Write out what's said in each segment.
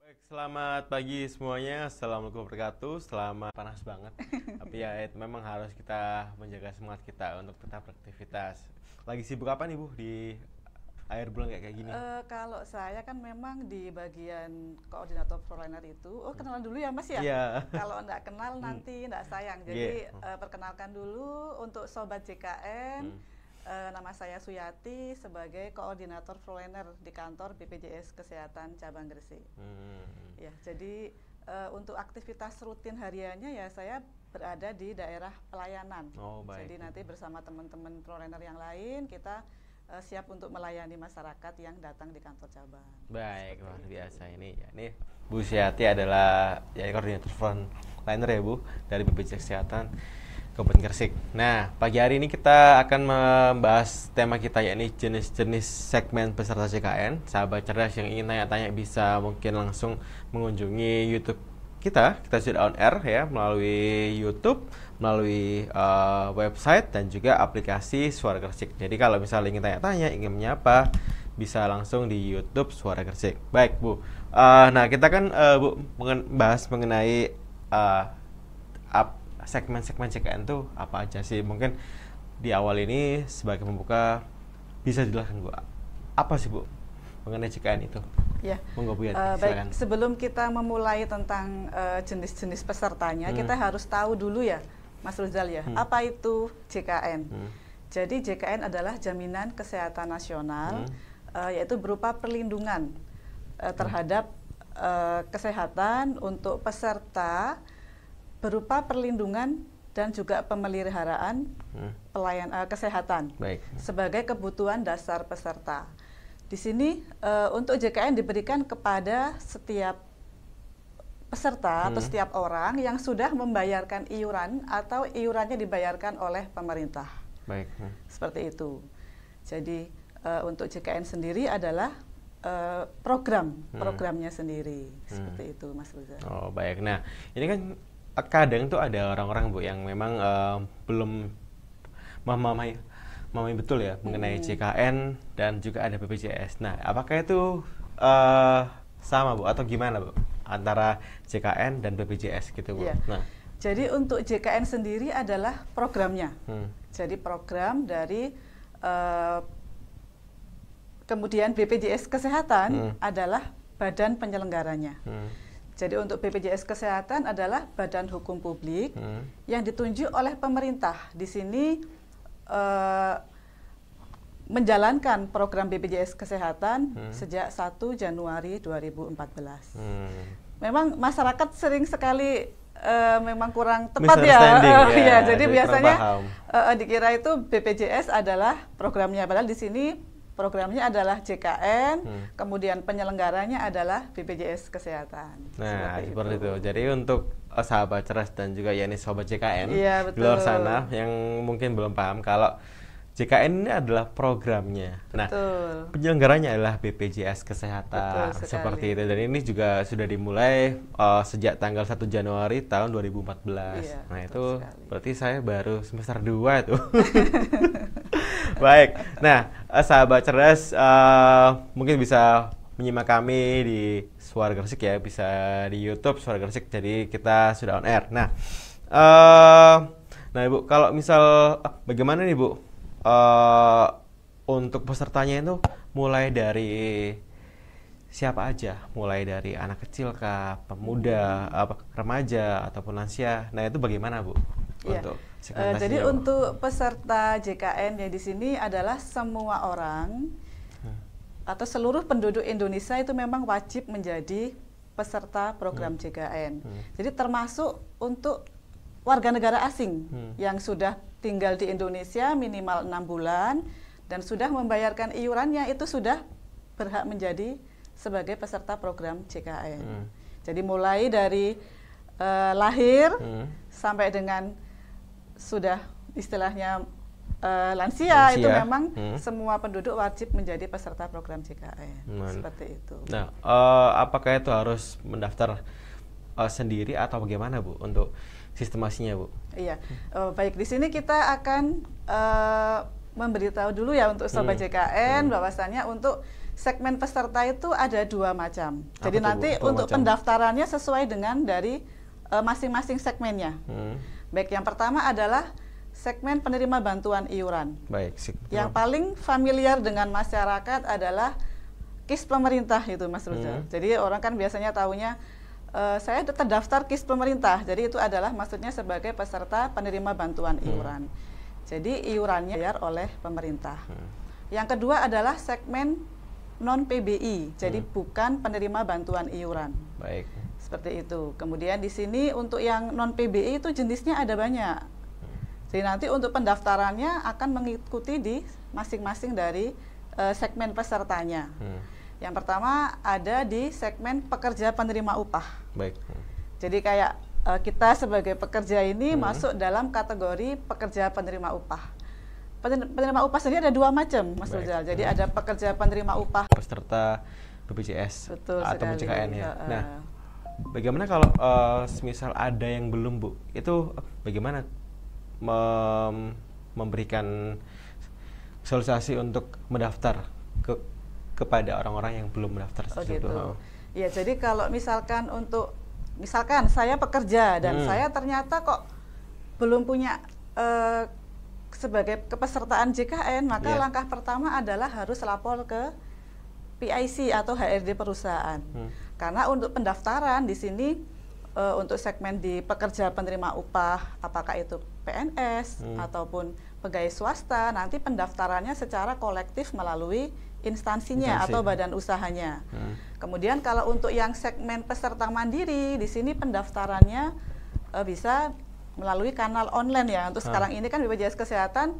Baik, selamat pagi semuanya. Assalamualaikum warahmatullahi wabarakatuh. Selamat panas banget. Tapi ya memang harus kita menjaga semangat kita untuk tetap beraktivitas. Lagi sibuk apa nih Bu di akhir bulan kayak gini? Kalau saya kan memang di bagian koordinator Proliner itu, kenalan dulu ya Mas ya. Iya. Kalau nggak kenal nanti nggak sayang. Iya. Jadi perkenalkan dulu untuk Sobat JKN, Hmm. nama saya Suyati sebagai koordinator Proliner di kantor BPJS Kesehatan Cabang Gresik. Hmm. Ya, jadi untuk aktivitas rutin hariannya ya saya berada di daerah pelayanan. Oh, baik. Jadi nanti bersama teman-teman Proliner yang lain kita siap untuk melayani masyarakat yang datang di kantor cabang. Baik, Seperti luar itu. biasa ini. Ya, ini Bu Syati adalah ya koordinator frontliner ya Bu dari BPJS Kesehatan Kabupaten Gresik. Nah, pagi hari ini kita akan membahas tema kita yakni jenis-jenis segmen peserta JKN. Sahabat cerdas yang ingin tanya-tanya bisa mungkin langsung mengunjungi YouTube kita. Kita sudah on air ya melalui YouTube, melalui website dan juga aplikasi Suara Gresik. Jadi kalau misalnya ingin tanya-tanya, ingin menyapa, bisa langsung di YouTube Suara Gresik. Baik Bu. Nah kita kan Bu bahas mengenai segmen-segmen CKN itu apa aja sih? Mungkin di awal ini sebagai pembuka bisa dijelaskan Bu, apa sih Bu mengenai CKN itu? Ya, Monggo Bu ya, baik. silakan. Sebelum kita memulai tentang jenis-jenis pesertanya, kita harus tahu dulu ya, Mas Ruzal ya, apa itu JKN. Jadi JKN adalah Jaminan Kesehatan Nasional, yaitu berupa perlindungan terhadap kesehatan untuk peserta berupa perlindungan dan juga pemeliharaan kesehatan Baik. sebagai kebutuhan dasar peserta. Di sini untuk JKN diberikan kepada setiap peserta atau setiap orang yang sudah membayarkan iuran atau iurannya dibayarkan oleh pemerintah. Baik. Seperti itu. Jadi untuk JKN sendiri adalah programnya sendiri. Seperti itu Mas Ruzal. Oh, baik. Nah, ini kan kadang tuh ada orang-orang Bu yang memang belum memahami betul ya mengenai JKN dan juga ada BPJS. Nah, apakah itu sama Bu atau gimana Bu antara JKN dan BPJS gitu Bu? Iya. Nah, jadi untuk JKN sendiri adalah programnya. Jadi program dari kemudian BPJS Kesehatan adalah badan penyelenggaranya. Jadi untuk BPJS Kesehatan adalah badan hukum publik yang ditunjuk oleh pemerintah. Di sini menjalankan program BPJS Kesehatan sejak 1 Januari 2014. Memang masyarakat sering sekali memang kurang tepat ya. Ya, jadi biasanya paham. dikira itu BPJS adalah programnya, padahal di sini programnya adalah JKN, kemudian penyelenggaranya adalah BPJS Kesehatan. Nah, seperti itu. Jadi untuk sahabat cerdas dan juga ya ini sobat JKN Iya, di luar betul. sana yang mungkin belum paham kalau JKN ini adalah programnya. Nah, Betul. penyelenggaranya adalah BPJS Kesehatan Betul sekali. seperti itu. Dan ini juga sudah dimulai sejak tanggal 1 Januari tahun 2014. Iya, Nah, itu betul sekali. berarti saya baru semester 2 itu. Baik. Nah, sahabat cerdas mungkin bisa menyimak kami di Suara Gresik ya, bisa di YouTube Suara Gresik. Jadi kita sudah on air. Nah, nah Ibu, kalau misal bagaimana nih Bu untuk pesertanya itu mulai dari siapa aja? Mulai dari anak kecil kah, pemuda, remaja ataupun lansia. Nah, itu bagaimana Bu? Iya. Untuk Jadi segmentasinya, Bu? untuk peserta JKN yang di sini adalah semua orang atau seluruh penduduk Indonesia itu memang wajib menjadi peserta program JKN. Jadi termasuk untuk warga negara asing yang sudah tinggal di Indonesia minimal 6 bulan dan sudah membayarkan iurannya itu sudah berhak menjadi sebagai peserta program JKN. Jadi mulai dari lahir sampai dengan sudah istilahnya lansia itu memang semua penduduk wajib menjadi peserta program JKN. Seperti itu. Nah, apakah itu harus mendaftar sendiri atau bagaimana Bu untuk sistemasinya Bu? Iya, baik di sini kita akan memberitahu dulu ya untuk sobat JKN bahwasannya untuk segmen peserta itu ada 2 macam. Apa Jadi tuh, Bu? nanti Dua untuk macam? pendaftarannya sesuai dengan dari masing-masing segmennya. Baik, yang pertama adalah segmen penerima bantuan iuran. Baik, sip. Yang paling familiar dengan masyarakat adalah KIS pemerintah itu, Mas Ruzal. Jadi orang kan biasanya tahunya saya terdaftar KIS pemerintah. Jadi itu adalah maksudnya sebagai peserta penerima bantuan iuran. Jadi iurannya dibayar oleh pemerintah. Yang kedua adalah segmen non PBI. Jadi bukan penerima bantuan iuran. Baik. Seperti itu. Kemudian di sini untuk yang non PBI itu jenisnya ada banyak. Jadi nanti untuk pendaftarannya akan mengikuti di masing-masing dari segmen pesertanya. Yang pertama ada di segmen pekerja penerima upah. Baik. Jadi kayak kita sebagai pekerja ini masuk dalam kategori pekerja penerima upah. Penerima upah sendiri ada 2 macam, Mas Ruzal. Jadi ada pekerja penerima upah Peserta BPJS Betul atau sekali. BCKN ya. Nah, bagaimana kalau semisal ada yang belum, Bu? Itu bagaimana memberikan sosialisasi untuk mendaftar kepada orang-orang yang belum mendaftar? Gitu. Ya, jadi kalau misalkan saya pekerja dan saya ternyata kok belum punya sebagai kepesertaan JKN, maka langkah pertama adalah harus lapor ke PIC atau HRD perusahaan. Karena untuk pendaftaran di sini untuk segmen di pekerja penerima upah, apakah itu PNS ataupun pegawai swasta, nanti pendaftarannya secara kolektif melalui instansinya atau badan usahanya. Kemudian kalau untuk yang segmen peserta mandiri, di sini pendaftarannya bisa melalui kanal online ya. Untuk sekarang ini kan BPJS Kesehatan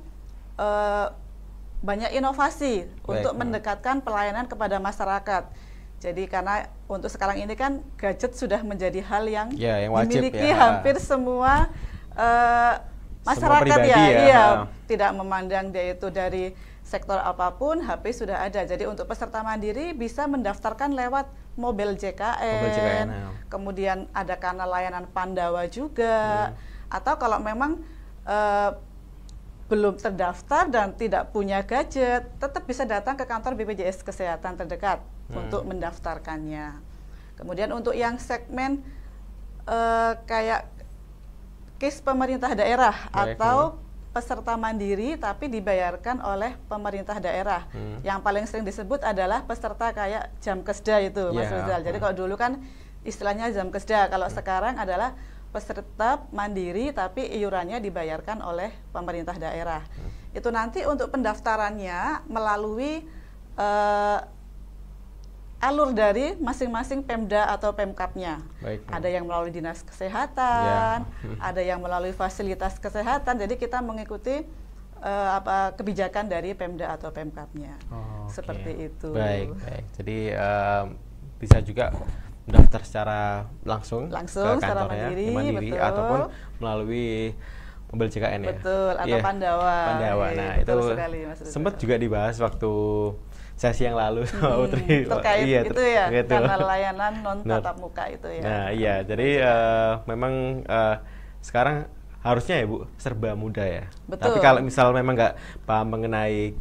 banyak inovasi untuk mendekatkan pelayanan kepada masyarakat. Jadi karena untuk sekarang ini kan gadget sudah menjadi hal yang, wajib, dimiliki hampir semua masyarakat ya. Tidak memandang dia itu dari sektor apapun, HP sudah ada. Jadi untuk peserta mandiri bisa mendaftarkan lewat mobil JKN, kemudian ada kanal layanan Pandawa juga. Atau kalau memang belum terdaftar dan tidak punya gadget, tetap bisa datang ke kantor BPJS Kesehatan terdekat untuk mendaftarkannya. Kemudian untuk yang segmen kayak KIS pemerintah daerah atau peserta mandiri tapi dibayarkan oleh pemerintah daerah. Yang paling sering disebut adalah peserta kayak Jamkesda itu, Mas Ruzal. Jadi kalau dulu kan istilahnya Jamkesda, kalau sekarang adalah peserta mandiri tapi iurannya dibayarkan oleh pemerintah daerah. Itu nanti untuk pendaftarannya melalui alur dari masing-masing Pemda atau Pemkapnya. Ada yang melalui Dinas Kesehatan, ada yang melalui fasilitas kesehatan. Jadi kita mengikuti kebijakan dari Pemda atau Pemkapnya. Seperti itu. Baik. Jadi bisa juga mendaftar secara langsung ke secara kantornya, mandiri ataupun melalui mobil JKN ya. Betul, atau Pandawa. Nah, itu sempat juga dibahas waktu sesi yang lalu sama Putri. Terkait itu ya, kanal layanan non tatap muka itu ya. Nah, iya, jadi memang sekarang harusnya ya Bu, serba mudah ya. Betul. Tapi kalau misal memang nggak paham mengenai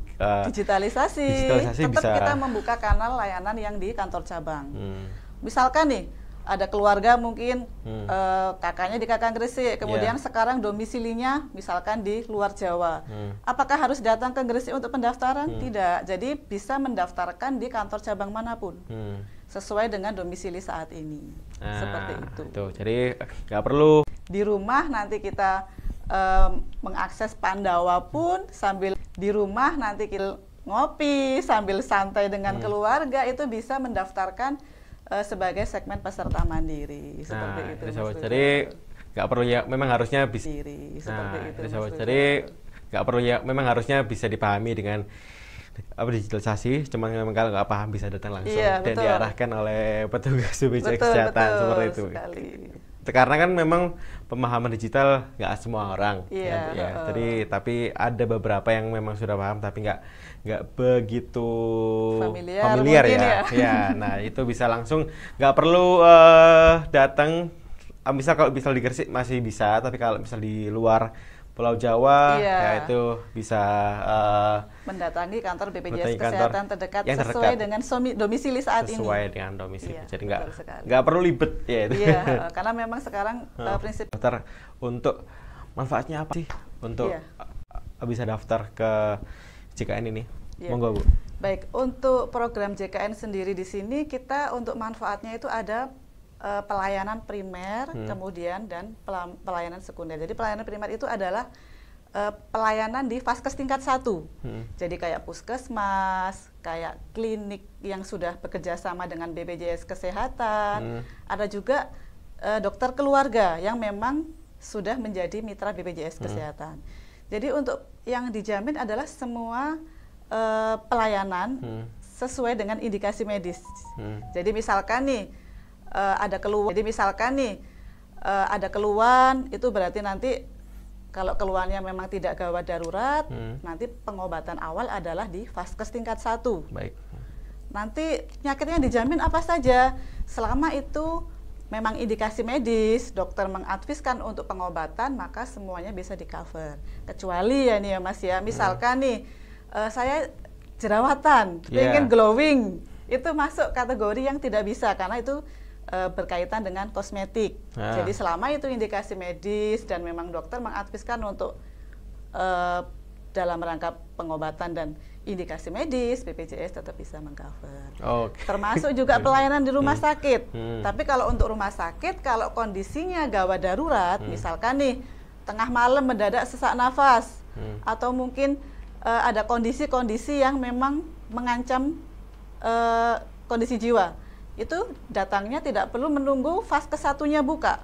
digitalisasi tetap bisa kita membuka kanal layanan yang di kantor cabang. Misalkan nih, ada keluarga mungkin kakaknya di Kakang Gresik, kemudian sekarang domisilinya misalkan di luar Jawa. Apakah harus datang ke Gresik untuk pendaftaran? Tidak. Jadi bisa mendaftarkan di kantor cabang manapun, sesuai dengan domisili saat ini. Seperti itu. Jadi nggak perlu di rumah nanti kita mengakses Pandawa pun sambil di rumah nanti kita ngopi sambil santai dengan keluarga, itu bisa mendaftarkan sebagai segmen peserta mandiri. Seperti itu. Jadi nggak perlu ya, memang harusnya bisa. Jadi nggak perlu ya, memang harusnya bisa dipahami dengan digitalisasi. Cuman memang kalau nggak paham bisa datang langsung dan diarahkan oleh petugas BPJS Kesehatan seperti itu. Karena kan memang pemahaman digital nggak semua orang, jadi tapi ada beberapa yang memang sudah paham tapi nggak begitu familiar ya. Nah itu bisa langsung, nggak perlu datang. Misal kalau di Gresik masih bisa, tapi kalau misal di luar Pulau Jawa, Iya. ya itu bisa mendatangi kantor BPJS mendatangi kantor Kesehatan terdekat yang sesuai terdekat. dengan domisili saat ini. sesuai dengan domisili. Iya, Jadi betul sekali. nggak perlu libet ya itu. Iya, karena memang sekarang prinsip Daftar untuk manfaatnya apa sih untuk Iya. bisa daftar ke JKN ini? Iya. Monggo Bu. baik untuk program JKN sendiri di sini kita untuk manfaatnya itu ada pelayanan primer, kemudian dan pelayanan sekunder. Jadi pelayanan primer itu adalah pelayanan di vaskes tingkat 1. Jadi kayak puskesmas, kayak klinik yang sudah bekerja sama dengan BPJS Kesehatan. Ada juga dokter keluarga yang memang sudah menjadi mitra BPJS Kesehatan. Jadi untuk yang dijamin adalah semua pelayanan sesuai dengan indikasi medis. Jadi misalkan nih ada keluhan, itu berarti nanti kalau keluhannya memang tidak gawat darurat, nanti pengobatan awal adalah di vaskes tingkat 1. Baik. Nanti penyakitnya dijamin apa saja, selama itu memang indikasi medis, dokter mengadviskan untuk pengobatan, maka semuanya bisa di-cover. Kecuali ya nih ya Mas ya, misalkan nih saya jerawatan, pengen glowing, itu masuk kategori yang tidak bisa karena itu berkaitan dengan kosmetik. Jadi selama itu indikasi medis dan memang dokter mengadviskan untuk dalam rangka pengobatan dan indikasi medis, BPJS tetap bisa mengcover. Termasuk juga pelayanan di rumah sakit. Tapi kalau untuk rumah sakit, kalau kondisinya gawat darurat, misalkan nih tengah malam mendadak sesak nafas, atau mungkin ada kondisi-kondisi yang memang mengancam kondisi jiwa, itu datangnya tidak perlu menunggu vaskes satunya buka,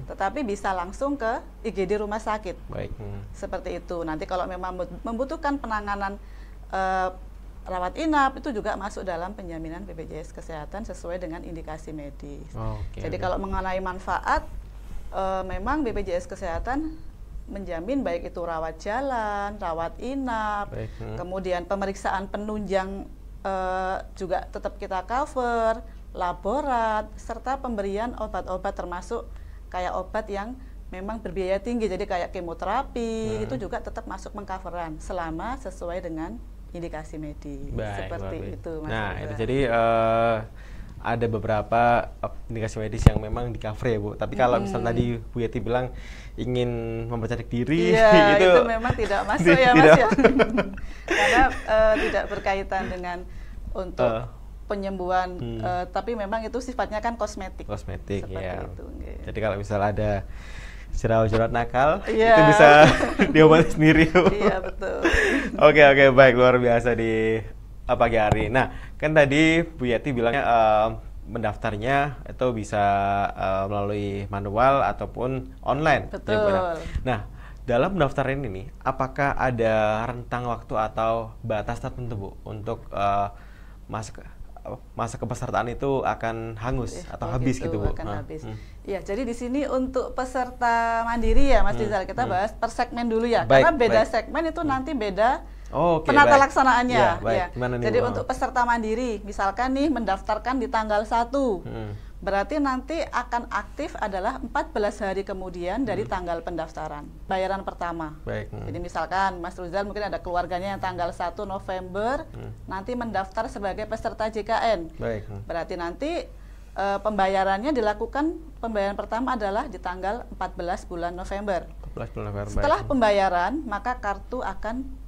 tetapi bisa langsung ke IGD rumah sakit. Baik. Seperti itu. Nanti kalau memang membutuhkan penanganan rawat inap, itu juga masuk dalam penjaminan BPJS Kesehatan sesuai dengan indikasi medis. Jadi kalau mengenai manfaat, memang BPJS Kesehatan menjamin baik itu rawat jalan, rawat inap, kemudian pemeriksaan penunjang juga tetap kita cover, laborat, serta pemberian obat-obat termasuk kayak obat yang memang berbiaya tinggi, jadi kayak kemoterapi, itu juga tetap masuk mengcoveran selama sesuai dengan indikasi medis. Seperti itu Mas. Nah, itu jadi ada beberapa indikasi medis yang memang di-cover ya Bu. Tapi kalau misalnya tadi Bu Yati bilang ingin mempercantik diri, itu memang tidak masuk ya Mas ya. Karena tidak berkaitan dengan untuk penyembuhan, tapi memang itu sifatnya kan kosmetik. Kosmetik, ya. Itu, gitu. Jadi kalau misalnya ada jerawat-jerawat nakal, itu bisa diobati sendiri. Iya, betul. Oke, baik, luar biasa di pagi hari. Nah, kan tadi Bu Yati bilangnya mendaftarnya itu bisa melalui manual ataupun online. Betul. Ya, nah, dalam pendaftaran ini, apakah ada rentang waktu atau batas tertentu Bu untuk masa kepesertaan itu akan hangus atau habis gitu Bu? Habis. Iya, jadi di sini untuk peserta mandiri ya Mas Rizal, kita bahas per segmen dulu ya. Karena beda segmen itu nanti beda penata laksanaannya. Ya. Jadi untuk peserta mandiri, misalkan nih mendaftarkan di tanggal 1. Berarti nanti akan aktif adalah 14 hari kemudian dari tanggal pendaftaran. Bayaran pertama. Jadi misalkan Mas Rizal mungkin ada keluarganya yang tanggal 1 November nanti mendaftar sebagai peserta JKN. Berarti nanti pembayarannya dilakukan, pembayaran pertama adalah di tanggal 14 bulan November. Setelah pembayaran, maka kartu akan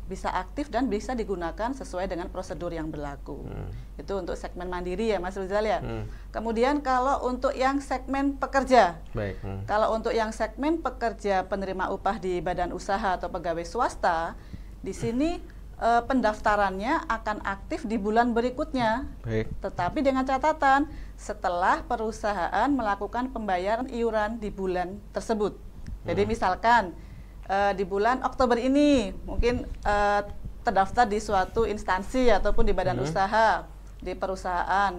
bisa aktif dan bisa digunakan sesuai dengan prosedur yang berlaku. Itu untuk segmen mandiri ya Mas Rizal ya. Kemudian kalau untuk yang segmen pekerja, kalau untuk yang segmen pekerja penerima upah di badan usaha atau pegawai swasta, di sini pendaftarannya akan aktif di bulan berikutnya. Tetapi dengan catatan setelah perusahaan melakukan pembayaran iuran di bulan tersebut. Jadi misalkan di bulan Oktober ini mungkin terdaftar di suatu instansi ataupun di badan usaha, di perusahaan.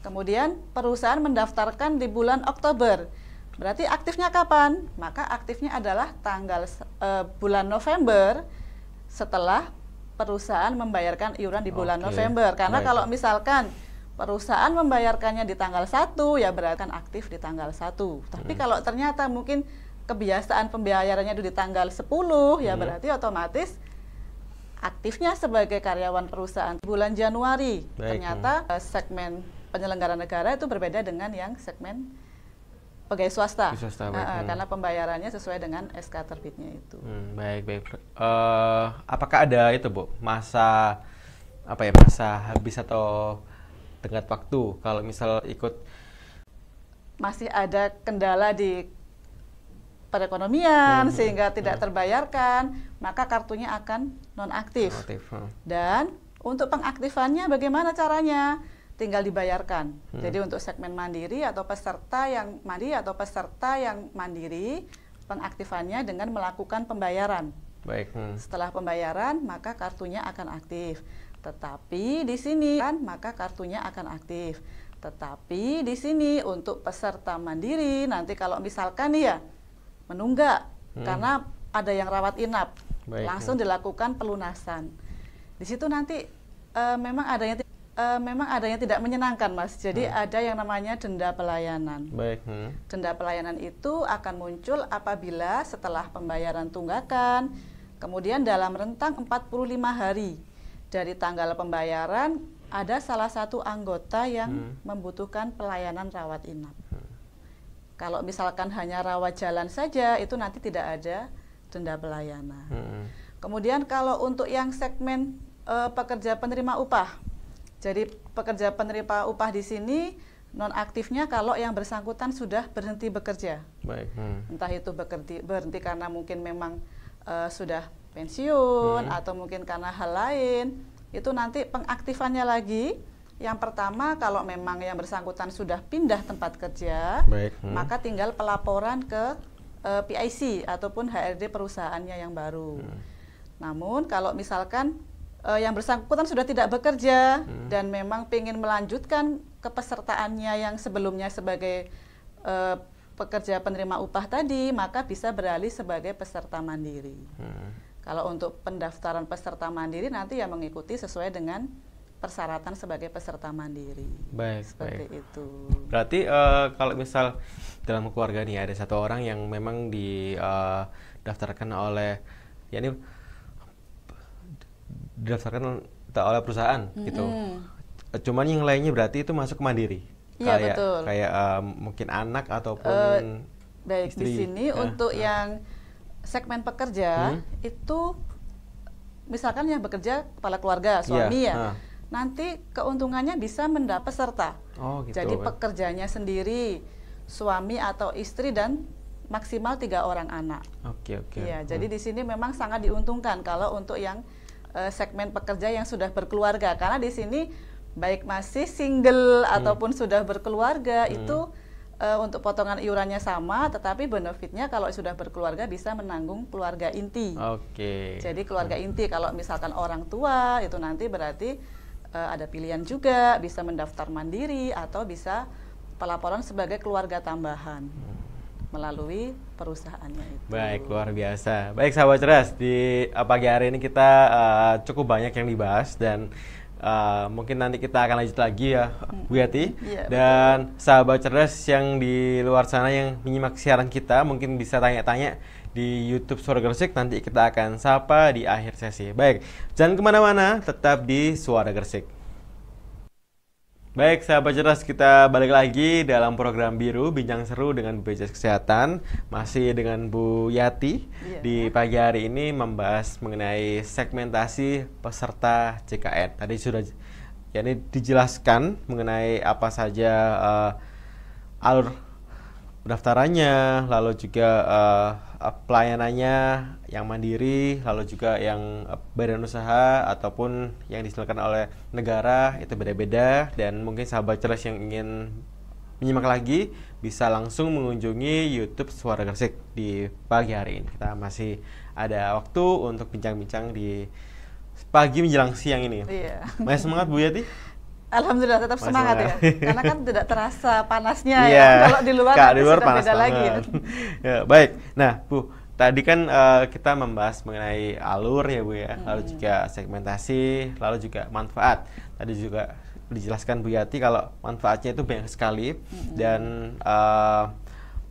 Kemudian perusahaan mendaftarkan di bulan Oktober. Berarti aktifnya kapan? Maka aktifnya adalah tanggal bulan November setelah perusahaan membayarkan iuran di bulan November. Karena kalau misalkan perusahaan membayarkannya di tanggal 1, ya berarti kan aktif di tanggal 1. Tapi kalau ternyata mungkin kebiasaan pembayarannya itu di tanggal 10, ya berarti otomatis aktifnya sebagai karyawan perusahaan bulan Januari. Ternyata segmen penyelenggara negara itu berbeda dengan yang segmen pegawai swasta. Karena pembayarannya sesuai dengan SK terbitnya itu. Baik. Apakah ada itu, Bu, masa masa habis atau tenggat waktu kalau misal ikut? Masih ada kendala di perekonomian sehingga tidak terbayarkan, maka kartunya akan nonaktif. Dan untuk pengaktifannya bagaimana caranya? Tinggal dibayarkan. Jadi untuk segmen mandiri atau peserta yang mandiri, pengaktifannya dengan melakukan pembayaran. Baik. Setelah pembayaran, maka kartunya akan aktif. Tetapi di sini maka kartunya akan aktif. Tetapi di sini untuk peserta mandiri nanti kalau misalkan ya menunggak karena ada yang rawat inap, langsung dilakukan pelunasan. Di situ nanti memang ada yang tidak menyenangkan, Mas. Jadi ada yang namanya denda pelayanan. Denda pelayanan itu akan muncul apabila setelah pembayaran tunggakan, kemudian dalam rentang 45 hari dari tanggal pembayaran ada salah satu anggota yang membutuhkan pelayanan rawat inap. Kalau misalkan hanya rawat jalan saja, itu nanti tidak ada denda pelayanan. Kemudian kalau untuk yang segmen pekerja penerima upah, jadi pekerja penerima upah di sini nonaktifnya kalau yang bersangkutan sudah berhenti bekerja. Entah itu berhenti karena mungkin memang sudah pensiun atau mungkin karena hal lain, itu nanti pengaktifannya lagi. Yang pertama, kalau memang yang bersangkutan sudah pindah tempat kerja, maka tinggal pelaporan ke PIC ataupun HRD perusahaannya yang baru. Namun kalau misalkan yang bersangkutan sudah tidak bekerja dan memang ingin melanjutkan kepesertaannya yang sebelumnya sebagai pekerja penerima upah tadi, maka bisa beralih sebagai peserta mandiri. Kalau untuk pendaftaran peserta mandiri nanti yang mengikuti sesuai dengan persyaratan sebagai peserta mandiri. Seperti itu. Berarti kalau misal dalam keluarga nih ada satu orang yang memang didaftarkan oleh didaftarkan oleh perusahaan gitu. Cuman yang lainnya berarti itu masuk mandiri. Iya, betul. Kayak mungkin anak ataupun baik istri. Di sini untuk yang segmen pekerja itu misalkan yang bekerja kepala keluarga, suami nanti keuntungannya bisa mendapat peserta. Gitu. Jadi pekerjanya sendiri, suami atau istri dan maksimal 3 orang anak. Iya, jadi di sini memang sangat diuntungkan kalau untuk yang segmen pekerja yang sudah berkeluarga, karena di sini baik masih single ataupun sudah berkeluarga itu untuk potongan iurannya sama, tetapi benefitnya kalau sudah berkeluarga bisa menanggung keluarga inti. Jadi keluarga inti kalau misalkan orang tua itu nanti berarti ada pilihan juga, bisa mendaftar mandiri atau bisa pelaporan sebagai keluarga tambahan melalui perusahaannya itu. Baik, luar biasa. Baik sahabat cerdas, di pagi hari ini kita cukup banyak yang dibahas dan mungkin nanti kita akan lanjut lagi ya, Bu Yati. Dan betul. Sahabat cerdas yang di luar sana yang menyimak siaran kita mungkin bisa tanya-tanya di YouTube Suara Gresik, nanti kita akan sapa di akhir sesi. Baik, jangan kemana-mana, tetap di Suara Gresik. Baik, sahabat cerdas, kita balik lagi dalam program Biru Bincang Seru dengan BPJS Kesehatan. Masih dengan Bu Yati di pagi hari ini membahas mengenai segmentasi peserta JKN. Tadi sudah dijelaskan mengenai apa saja alur pendaftarannya, lalu juga pelayanannya yang mandiri, lalu juga yang badan usaha ataupun yang diselenggarakan oleh negara, itu beda-beda. Dan mungkin sahabat cerdas yang ingin menyimak lagi bisa langsung mengunjungi YouTube Suara Gresik di pagi hari ini. Kita masih ada waktu untuk bincang-bincang di pagi menjelang siang ini. Masih semangat Bu Yati? Alhamdulillah tetap semangat ya, karena kan tidak terasa panasnya ya. Kalau di luar nanti sudah beda lagi ya. Baik, nah Bu, tadi kan kita membahas mengenai alur ya Bu ya, lalu juga segmentasi, lalu juga manfaat. Tadi juga dijelaskan Bu Yati kalau manfaatnya itu banyak sekali dan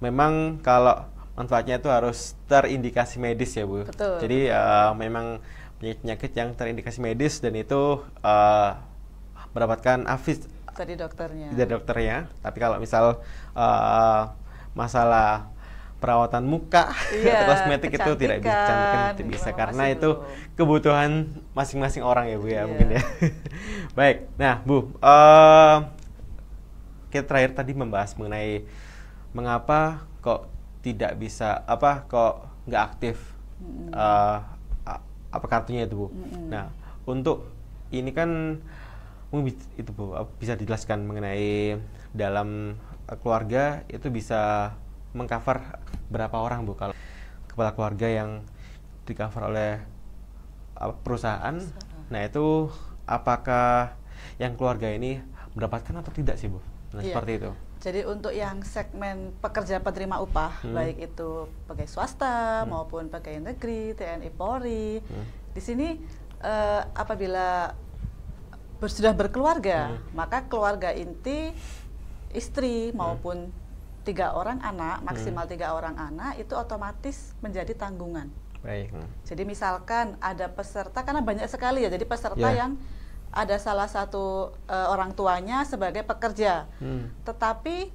memang kalau manfaatnya itu harus terindikasi medis ya Bu. Betul. Jadi memang penyakit yang terindikasi medis dan itu mendapatkan afis dari dokternya. Tapi kalau misal masalah perawatan muka atau kosmetik itu tidak bisa karena itu belum. Kebutuhan masing-masing orang ya Bu ya mungkin ya. Baik, nah Bu, kita terakhir tadi membahas mengenai mengapa kok tidak bisa kok nggak aktif apa kartunya itu Bu. Nah untuk ini kan itu Bu bisa dijelaskan mengenai dalam keluarga itu bisa mengcover berapa orang Bu kalau kepala keluarga yang di-cover oleh perusahaan. Nah itu apakah yang keluarga ini mendapatkan atau tidak sih Bu? Nah seperti itu. Jadi untuk yang segmen pekerja penerima upah, baik itu pegawai swasta maupun pegawai negeri, TNI Polri, di sini apabila sudah berkeluarga, maka keluarga inti istri maupun 3 orang anak, maksimal 3 orang anak itu otomatis menjadi tanggungan. Baik. Jadi misalkan ada peserta, karena banyak sekali ya, jadi peserta yang ada salah satu orang tuanya sebagai pekerja, tetapi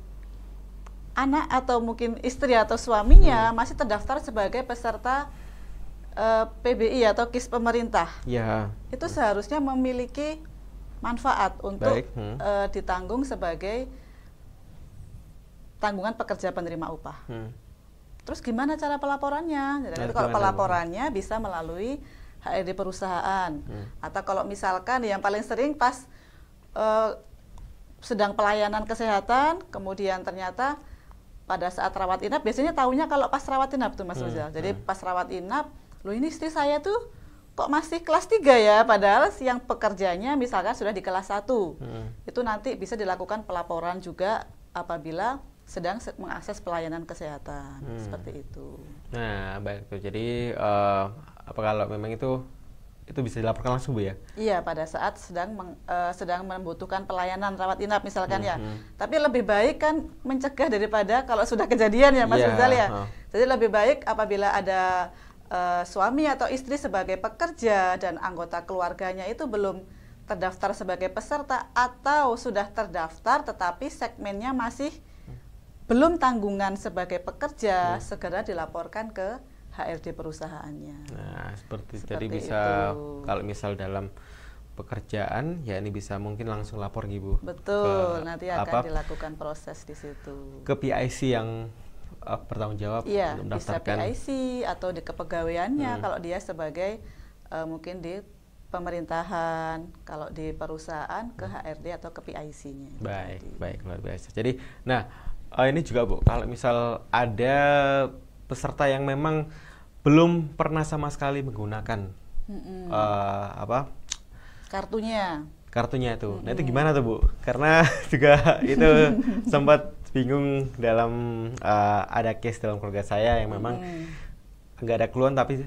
anak atau mungkin istri atau suaminya masih terdaftar sebagai peserta PBI atau KIS pemerintah. Itu seharusnya memiliki manfaat untuk ditanggung sebagai tanggungan pekerja penerima upah. Terus gimana cara pelaporannya? Jadi kalau pelaporannya bisa melalui HRD perusahaan, atau kalau misalkan yang paling sering pas sedang pelayanan kesehatan, kemudian ternyata pada saat rawat inap, biasanya tahunya kalau pas rawat inap tuh Mas Rizal. Jadi pas rawat inap, loh ini istri saya tuh kok masih kelas 3 ya, padahal yang pekerjanya misalkan sudah di kelas 1. Itu nanti bisa dilakukan pelaporan juga apabila sedang mengakses pelayanan kesehatan, seperti itu. Nah, baik tuh. Jadi apa kalau memang itu bisa dilaporkan langsung Bu ya? Iya, pada saat sedang membutuhkan pelayanan rawat inap misalkan ya. Tapi lebih baik kan mencegah daripada kalau sudah kejadian ya Mas Rizal ya. Jadi lebih baik apabila ada suami atau istri sebagai pekerja dan anggota keluarganya itu belum terdaftar sebagai peserta atau sudah terdaftar tetapi segmennya masih belum tanggungan sebagai pekerja, segera dilaporkan ke HRD perusahaannya. Nah, seperti jadi bisa itu. Kalau misal dalam pekerjaan, ya ini bisa mungkin langsung lapor Ibu. Betul, nanti akan dilakukan proses di situ. Ke PIC yang bertanggung jawab untuk mendaftarkan. Bisa PIC atau di kepegawaiannya kalau dia sebagai mungkin di pemerintahan, kalau di perusahaan ke HRD atau ke PIC-nya. Baik, luar biasa. Jadi, ini juga Bu, kalau misal ada peserta yang memang belum pernah sama sekali menggunakan kartunya itu, nah itu gimana tuh Bu? Karena juga itu sempat bingung dalam ada case dalam keluarga saya yang memang nggak ada keluhan tapi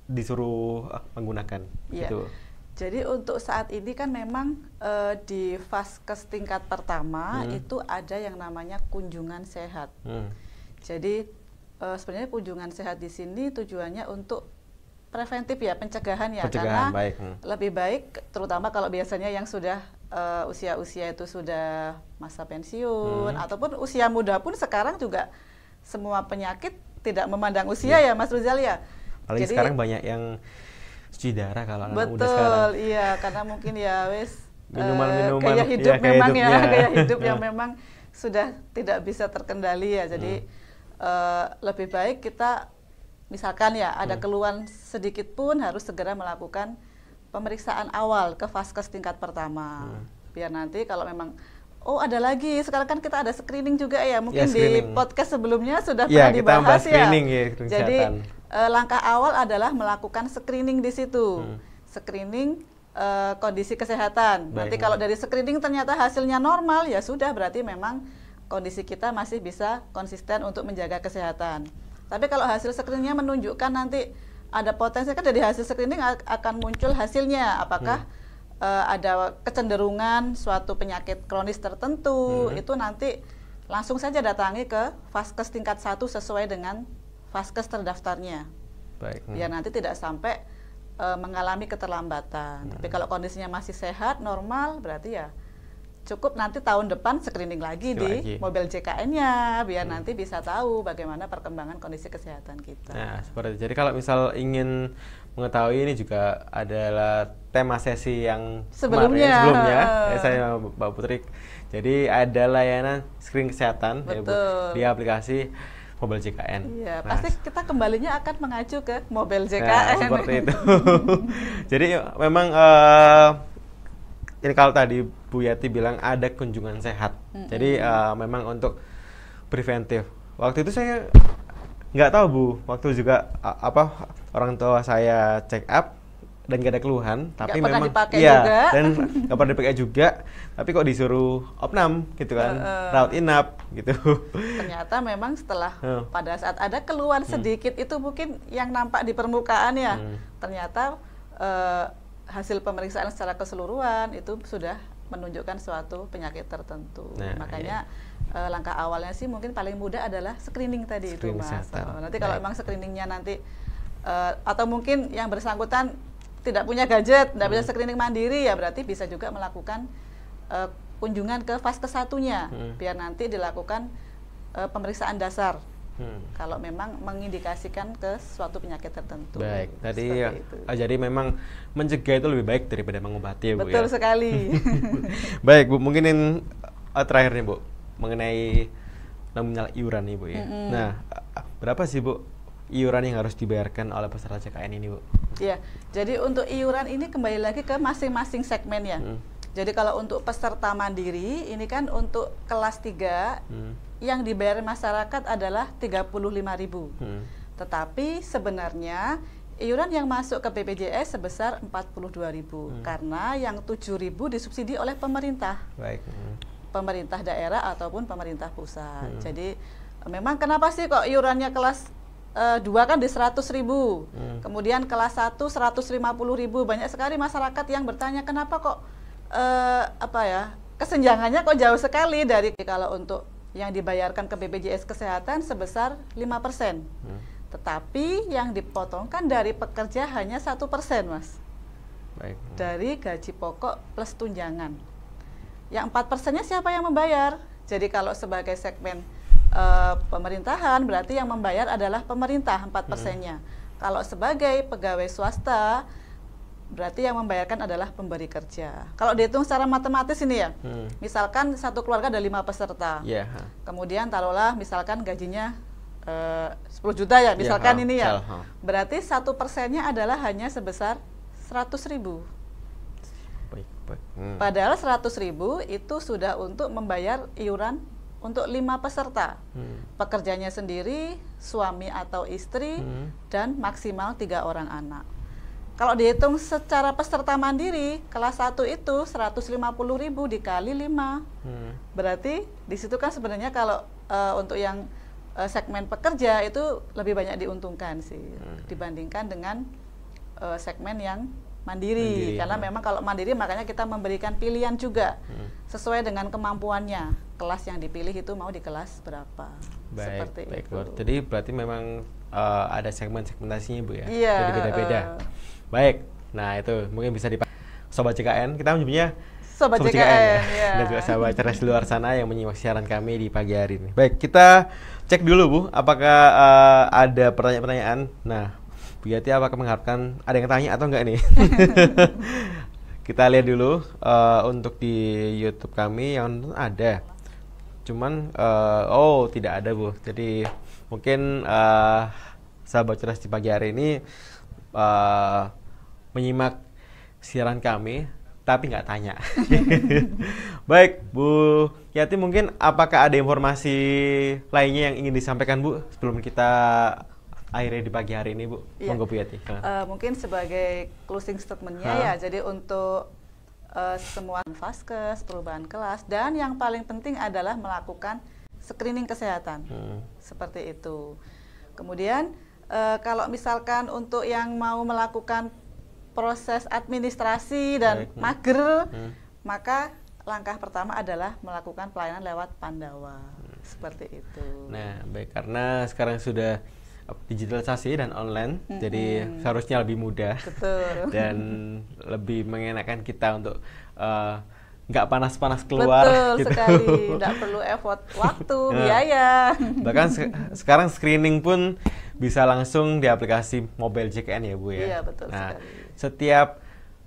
disuruh menggunakan itu. Jadi untuk saat ini kan memang di Vaskes tingkat pertama itu ada yang namanya kunjungan sehat. Jadi sebenarnya kunjungan sehat di sini tujuannya untuk preventif ya, pencegahan ya, karena lebih baik terutama kalau biasanya yang sudah usia-usia itu sudah masa pensiun ataupun usia muda pun sekarang juga semua penyakit tidak memandang usia ya Mas Rizal ya. Apalagi sekarang banyak yang cuci darah kalau anak muda sekarang. Betul, iya, karena mungkin ya minuman-minuman gaya hidup memang gaya hidup yang memang sudah tidak bisa terkendali ya. Jadi lebih baik kita misalkan ya ada keluhan sedikit pun harus segera melakukan pemeriksaan awal ke Vaskes tingkat pertama. Biar nanti kalau memang ada lagi, sekarang kan kita ada screening juga ya, mungkin di podcast sebelumnya sudah pernah dibahas ya. Jadi langkah awal adalah melakukan screening di situ, screening kondisi kesehatan. Nanti kalau dari screening ternyata hasilnya normal, ya sudah berarti memang kondisi kita masih bisa konsisten untuk menjaga kesehatan. Tapi kalau hasil screeningnya menunjukkan nanti ada potensi, kan dari hasil screening akan muncul hasilnya, apakah ada kecenderungan suatu penyakit kronis tertentu, itu nanti langsung saja datangi ke Vaskes tingkat 1 sesuai dengan Vaskes terdaftarnya. Baik. Biar nanti tidak sampai mengalami keterlambatan. Tapi kalau kondisinya masih sehat, normal, berarti ya cukup nanti tahun depan screening lagi di mobil JKN-nya, biar nanti bisa tahu bagaimana perkembangan kondisi kesehatan kita. Nah, seperti itu. Jadi kalau misal ingin mengetahui, ini juga adalah tema sesi yang sebelumnya saya Mbak Putri. Jadi ada layanan screening kesehatan ya, Bu, di aplikasi mobil JKN. Iya, pasti kita kembalinya akan mengacu ke mobil JKN. Nah, seperti itu. Jadi memang ini kalau tadi Bu Yati bilang ada kunjungan sehat. Jadi memang untuk preventif. Waktu itu saya nggak tahu Bu, waktu juga orang tua saya check up dan gak ada keluhan, tapi memang iya dan nggak pernah dipakai juga, tapi kok disuruh opnam gitu kan, rawat inap gitu. Ternyata memang setelah pada saat ada keluhan sedikit itu mungkin yang nampak di permukaan ya, ternyata hasil pemeriksaan secara keseluruhan itu sudah menunjukkan suatu penyakit tertentu. Makanya langkah awalnya sih mungkin paling mudah adalah screening tadi itu, Mas. Nanti kalau memang screeningnya nanti atau mungkin yang bersangkutan tidak punya gadget, tidak bisa screening mandiri, ya berarti bisa juga melakukan kunjungan ke Vaskes satunya, biar nanti dilakukan pemeriksaan dasar. Kalau memang mengindikasikan ke suatu penyakit tertentu. Baik, tadi jadi memang mencegah itu lebih baik daripada mengobati, Bu. Betul sekali. Baik, Bu, mungkin yang terakhir nih, Bu, mengenai nominal iuran nih, Bu ya. Nah, berapa sih, Bu, iuran yang harus dibayarkan oleh peserta JKN ini, Bu? Ya, jadi untuk iuran ini kembali lagi ke masing-masing segmen ya. Jadi kalau untuk peserta mandiri ini kan untuk kelas 3 yang dibayar masyarakat adalah 35.000. Tetapi sebenarnya iuran yang masuk ke BPJS sebesar 42.000 karena yang 7.000 disubsidi oleh pemerintah. Baik. Pemerintah daerah ataupun pemerintah pusat. Jadi memang kenapa sih kok iurannya kelas 2 kan di 100.000, kemudian kelas 1 150.000. Banyak sekali masyarakat yang bertanya kenapa kok kesenjangannya kok jauh sekali dari kalau untuk yang dibayarkan ke BPJS Kesehatan sebesar 5%. Tetapi yang dipotongkan dari pekerja hanya 1%, Mas. Baik. Dari gaji pokok plus tunjangan. Yang 4%-nya siapa yang membayar? Jadi kalau sebagai segmen pemerintahan berarti yang membayar adalah pemerintah 4%-nya. Kalau sebagai pegawai swasta berarti yang membayarkan adalah pemberi kerja. Kalau dihitung secara matematis ini ya, misalkan satu keluarga ada 5 peserta. Kemudian taruhlah misalkan gajinya 10 juta ya, misalkan ini ya. Berarti 1%-nya adalah hanya sebesar 100.000. Padahal 100.000 itu sudah untuk membayar iuran untuk 5 peserta, pekerjanya sendiri, suami atau istri, dan maksimal 3 orang anak. Kalau dihitung secara peserta mandiri, kelas 1 itu 150.000 dikali 5. Berarti di situ kan sebenarnya kalau untuk yang segmen pekerja itu lebih banyak diuntungkan sih dibandingkan dengan segmen yang mandiri. Karena memang kalau mandiri makanya kita memberikan pilihan juga sesuai dengan kemampuannya. Kelas yang dipilih itu mau di kelas berapa. Seperti itu. Jadi berarti memang ada segmentasinya, Bu ya. Iya. Jadi beda-beda. Baik. Nah, itu mungkin bisa dipakai Sobat JKN. Kita menyebutnya Sobat JKN ya. Dan juga sahabat cerdas di luar sana yang menyimak siaran kami di pagi hari ini. Baik, kita cek dulu, Bu, apakah ada pertanyaan-pertanyaan. Nah, Bu Yati apakah mengharapkan ada yang tanya atau enggak nih? Kita lihat dulu untuk di YouTube kami yang ada. Cuman tidak ada, Bu. Jadi mungkin sahabat cerdas di pagi hari ini menyimak siaran kami tapi nggak tanya. Baik, Bu Yati, mungkin apakah ada informasi lainnya yang ingin disampaikan, Bu, sebelum kita akhirnya di pagi hari ini, Bu? Monggo, Bu Yati. Mungkin sebagai closing statement-nya ya, jadi untuk semua vaskes, perubahan kelas, dan yang paling penting adalah melakukan screening kesehatan. Seperti itu. Kemudian kalau misalkan untuk yang mau melakukan proses administrasi dan mager, maka langkah pertama adalah melakukan pelayanan lewat Pandawa. Seperti itu. Nah, baik, karena sekarang sudah digitalisasi dan online, jadi seharusnya lebih mudah. Betul. Dan lebih mengenakan kita untuk nggak panas-panas keluar. Betul gitu. sekali, nggak perlu effort waktu, biaya. Bahkan sekarang screening pun bisa langsung di aplikasi mobile JKN ya Bu ya. Iya, betul Nah, sekali. setiap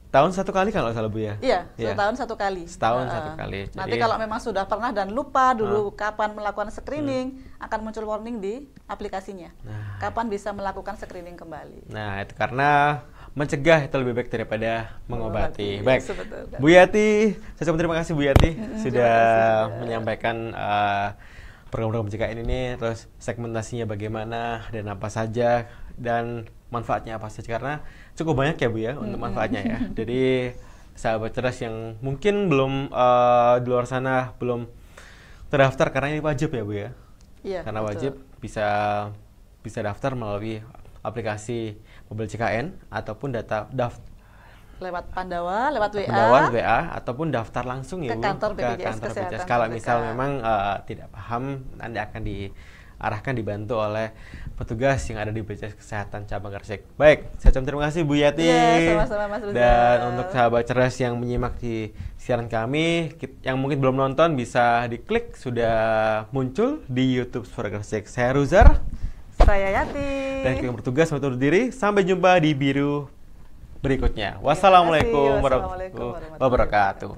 tahun satu kali kalau nggak salah Bu ya? Iya, Iya. setahun satu kali. Setahun satu kali. Nanti Jadi- kalau memang sudah pernah dan lupa dulu kapan melakukan screening, akan muncul warning di aplikasinya. Nah. Kapan bisa melakukan screening kembali. Nah, itu karena mencegah itu lebih baik daripada mengobati. Mengobati, Baik, yes, betul. Bu Yati, saya ucapkan terima kasih Bu Yati sudah terima kasih. menyampaikan program-program JKN ini, terus segmentasinya bagaimana dan apa saja dan manfaatnya apa saja, karena cukup banyak ya Bu ya untuk manfaatnya ya. Jadi sahabat cerdas yang mungkin belum di luar sana belum terdaftar, karena ini wajib ya Bu ya. Iya, Karena betul. wajib bisa daftar melalui aplikasi mobil JKN ataupun Lewat Pandawa, lewat WA. Pendawan WA ataupun daftar langsung ya Ke Bu, kantor ke BPJS kantor Kesehatan BPJS. Kalau terdekat. misal memang tidak paham, nanti akan diarahkan, dibantu oleh petugas yang ada di BPJS Kesehatan Cabang Gresik. Baik, saya ucapkan terima kasih Bu Yati. Iya, sama-sama Mas Rizal. Dan untuk sahabat cerdas yang menyimak di siaran kami, yang mungkin belum nonton bisa diklik, sudah muncul di YouTube Suara Gresik. Saya Ruzar. Saya Yati. Dan kita bertugas untuk diri. Sampai jumpa di biru berikutnya. Wassalamualaikum Wassalamualaikum warahmatullahi wabarakatuh.